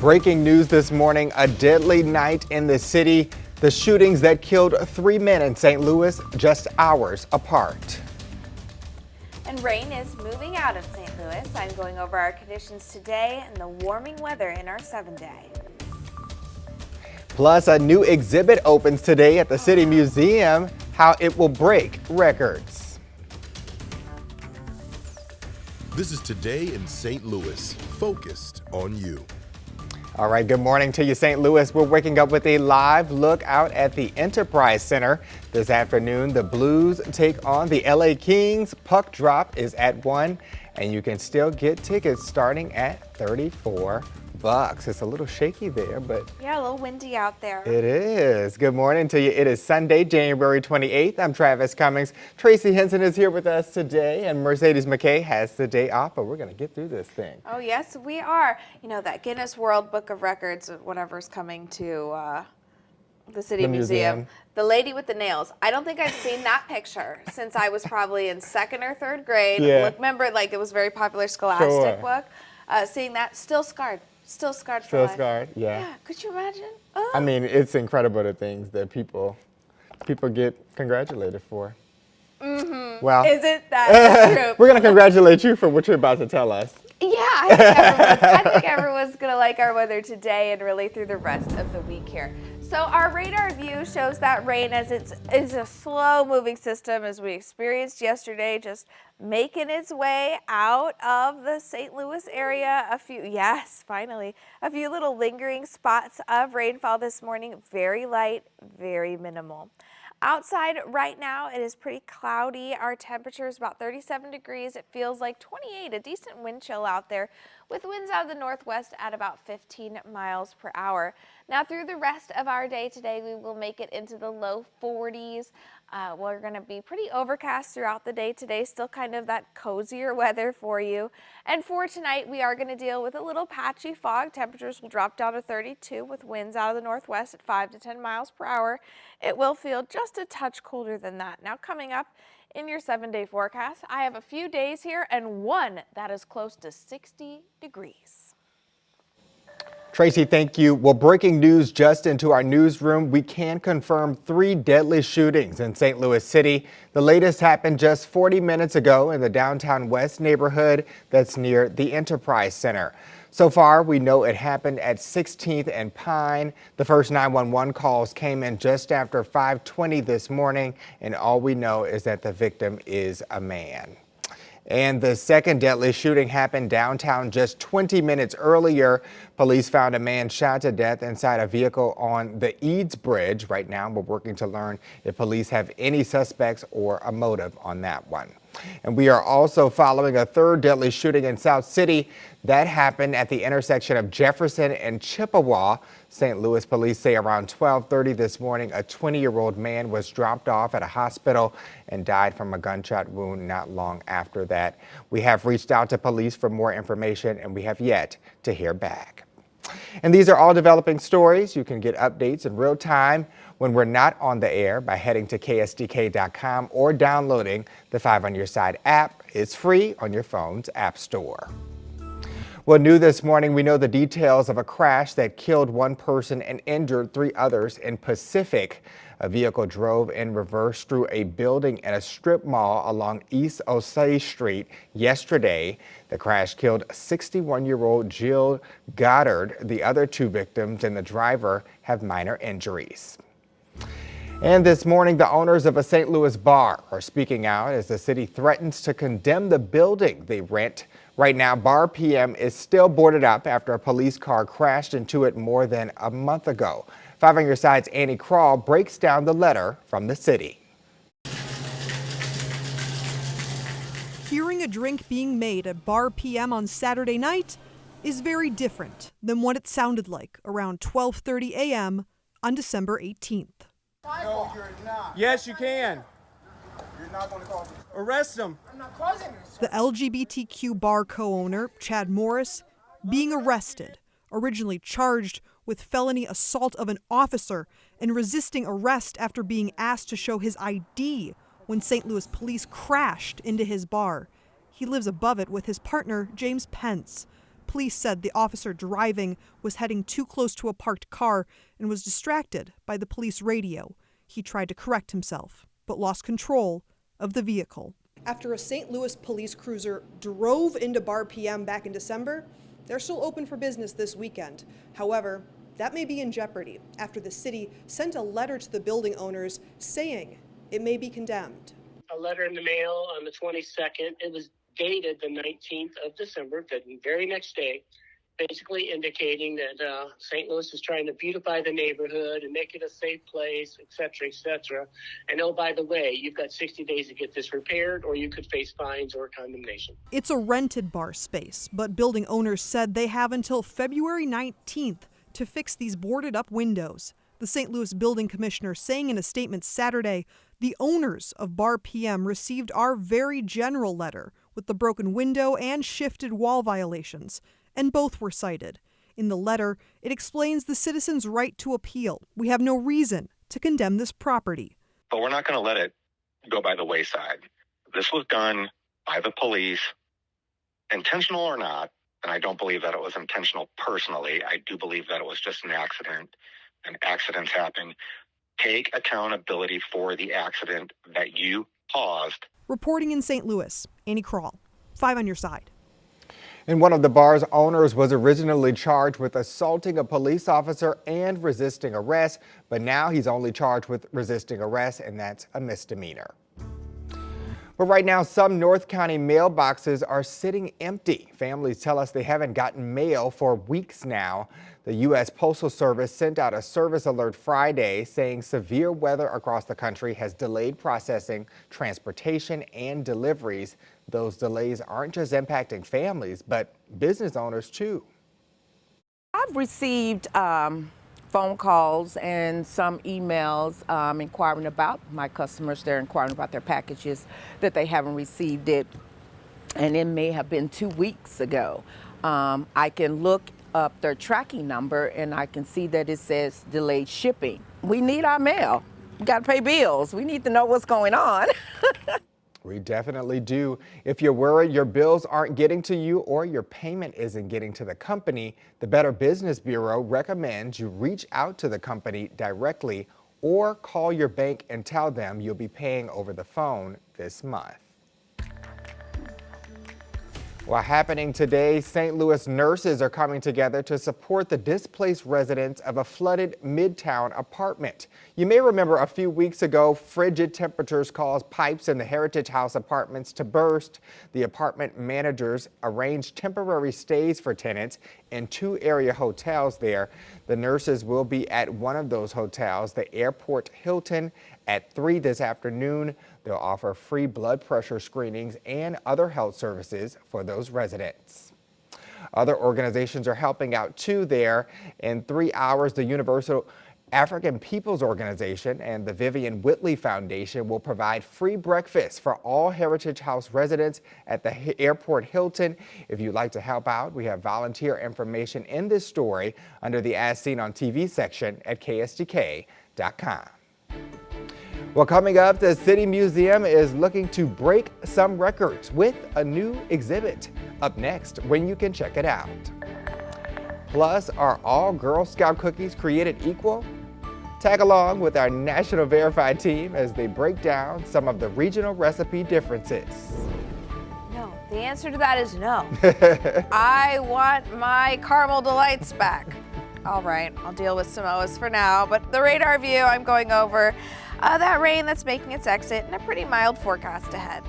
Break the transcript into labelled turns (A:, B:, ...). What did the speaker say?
A: Breaking news this morning, a deadly night in the city. The shootings that killed 3 men in St. Louis just hours apart.
B: And rain is moving out of St. Louis. I'm going over our conditions today and the warming weather in our 7-day.
A: Plus, a new exhibit opens today at the City Museum, how it will break records.
C: This is Today in St. Louis, focused on you.
A: All right, good morning to you, St. Louis. We're waking up with a live look out at the Enterprise Center. This afternoon, the Blues take on the LA Kings. Puck drop is at 1, and you can still get tickets starting at $34. It's a little shaky there, but
B: yeah, a little windy out there.
A: It is. Good morning to you. It is Sunday, January 28th. I'm Travis Cummings. Tracy Henson is here with us today, and Mercedes McKay has the day off, but we're going to get through this thing.
B: Oh, yes, we are. You know, that Guinness World Book of Records, whatever's coming to the City Museum. The lady with the nails. I don't think I've seen that picture since I was probably in 2nd or 3rd grade.
A: Yeah.
B: Remember, like, it was a very popular scholastic book. Seeing that, still scarred. Still scarred for life.
A: Still scarred, yeah.
B: Could you imagine? Oh.
A: I mean, it's incredible the things that people get congratulated for.
B: Mm-hmm.
A: Well,
B: isn't that true?
A: We're going to congratulate you for what you're about to tell us.
B: Yeah, I think everyone's going to like our weather today and really through the rest of the week here. So our radar view shows that rain as it's a slow-moving system as we experienced yesterday, just making its way out of the St. Louis area. A few little lingering spots of rainfall this morning. Very light, very minimal. Outside right now, it is pretty cloudy. Our temperature is about 37 degrees. It feels like 28, a decent wind chill out there with winds out of the northwest at about 15 miles per hour. Now through the rest of our day today, we will make it into the low 40s. We're going to be pretty overcast throughout the day today, still kind of that cozier weather for you. And for tonight, we are going to deal with a little patchy fog. Temperatures will drop down to 32 with winds out of the northwest at 5 to 10 miles per hour. It will feel just a touch colder than that. Now coming up in your 7-day forecast, I have a few days here and one that is close to 60 degrees.
A: Tracy, thank you. Well, breaking news just into our newsroom. We can confirm 3 deadly shootings in St. Louis City. The latest happened just 40 minutes ago in the downtown West neighborhood that's near the Enterprise Center. So far, we know it happened at 16th and Pine. The first 911 calls came in just after 5:20 this morning, and all we know is that the victim is a man. And the second deadly shooting happened downtown just 20 minutes earlier. Police found a man shot to death inside a vehicle on the Eads Bridge. Right now, we're working to learn if police have any suspects or a motive on that one. And we are also following a third deadly shooting in South City. That happened at the intersection of Jefferson and Chippewa. St. Louis police say around 12:30 this morning, a 20-year-old man was dropped off at a hospital and died from a gunshot wound not long after that. We have reached out to police for more information, and we have yet to hear back. And these are all developing stories. You can get updates in real time when we're not on the air by heading to ksdk.com or downloading the 5 on Your Side app. It's free on your phone's app store. Well, new this morning, we know the details of a crash that killed 1 person and injured 3 others in Pacific. A vehicle drove in reverse through a building in a strip mall along East Osage Street yesterday. The crash killed 61-year-old Jill Goddard. The other 2 victims and the driver have minor injuries. And this morning, the owners of a St. Louis bar are speaking out as the city threatens to condemn the building they rent. Right now, Bar PM is still boarded up after a police car crashed into it more than a month ago. 5 on Your Side's Annie Crawl breaks down the letter from the city.
D: Hearing a drink being made at Bar PM on Saturday night is very different than what it sounded like around 12:30 a.m. on December 18th.
E: No, you're not.
F: Yes, you can.
E: You're not going to cause this.
F: Arrest him.
E: I'm not causing this.
D: The LGBTQ bar co-owner, Chad Morris, being arrested, originally charged with felony assault of an officer and resisting arrest after being asked to show his ID when St. Louis police crashed into his bar. He lives above it with his partner, James Pence. Police said the officer driving was heading too close to a parked car and was distracted by the police radio. He tried to correct himself, but lost control of the vehicle. After a St. Louis police cruiser drove into Bar PM back in December, they're still open for business this weekend. However, that may be in jeopardy after the city sent a letter to the building owners saying it may be condemned.
F: A letter in the mail on the 22nd. It was dated the 19th of December, the very next day, basically indicating that St. Louis is trying to beautify the neighborhood and make it a safe place, et cetera, et cetera. And oh, by the way, you've got 60 days to get this repaired, or you could face fines or condemnation.
D: It's a rented bar space, but building owners said they have until February 19th to fix these boarded up windows. The St. Louis building commissioner saying in a statement Saturday, the owners of Bar PM received our very general letter with the broken window and shifted wall violations, and both were cited. In the letter, it explains the citizens' right to appeal. We have no reason to condemn this property.
G: But we're not going to let it go by the wayside. This was done by the police, intentional or not, and I don't believe that it was intentional personally. I do believe that it was just an accident, and accidents happen. Take accountability for the accident that you caused.
D: Reporting in St. Louis, Annie Kroll, 5 on your side.
A: And one of the bar's owners was originally charged with assaulting a police officer and resisting arrest, but now he's only charged with resisting arrest, and that's a misdemeanor. But right now, some North County mailboxes are sitting empty. Families tell us they haven't gotten mail for weeks now. The U.S. Postal Service sent out a service alert Friday saying severe weather across the country has delayed processing, transportation, and deliveries. Those delays aren't just impacting families, but business owners too.
H: I've received phone calls and some emails inquiring about my customers. They're inquiring about their packages, that they haven't received it, and it may have been 2 weeks ago. I can look up their tracking number and I can see that it says delayed shipping. We need our mail. We got to pay bills. We need to know what's going on.
A: We definitely do. If you're worried your bills aren't getting to you or your payment isn't getting to the company, the Better Business Bureau recommends you reach out to the company directly or call your bank and tell them you'll be paying over the phone this month. Well, happening today, St. Louis nurses are coming together to support the displaced residents of a flooded Midtown apartment. You may remember a few weeks ago, frigid temperatures caused pipes in the Heritage House apartments to burst. The apartment managers arranged temporary stays for tenants in 2 area hotels there. The nurses will be at one of those hotels, the Airport Hilton, at 3 this afternoon. They'll offer free blood pressure screenings and other health services for those residents. Other organizations are helping out too there. In 3 hours, the Universal African Peoples Organization and the Vivian Whitley Foundation will provide free breakfast for all Heritage House residents at the Airport Hilton. If you'd like to help out, we have volunteer information in this story under the As Seen on TV section at ksdk.com. Well, coming up, the City Museum is looking to break some records with a new exhibit. Up next, when you can check it out. Plus, are all Girl Scout cookies created equal? Tag along with our National Verified team as they break down some of the regional recipe differences.
B: No, the answer to that is no. I want my caramel delights back. All right, I'll deal with Samoa's for now, but the radar view, I'm going over that rain that's making its exit and a pretty mild forecast ahead.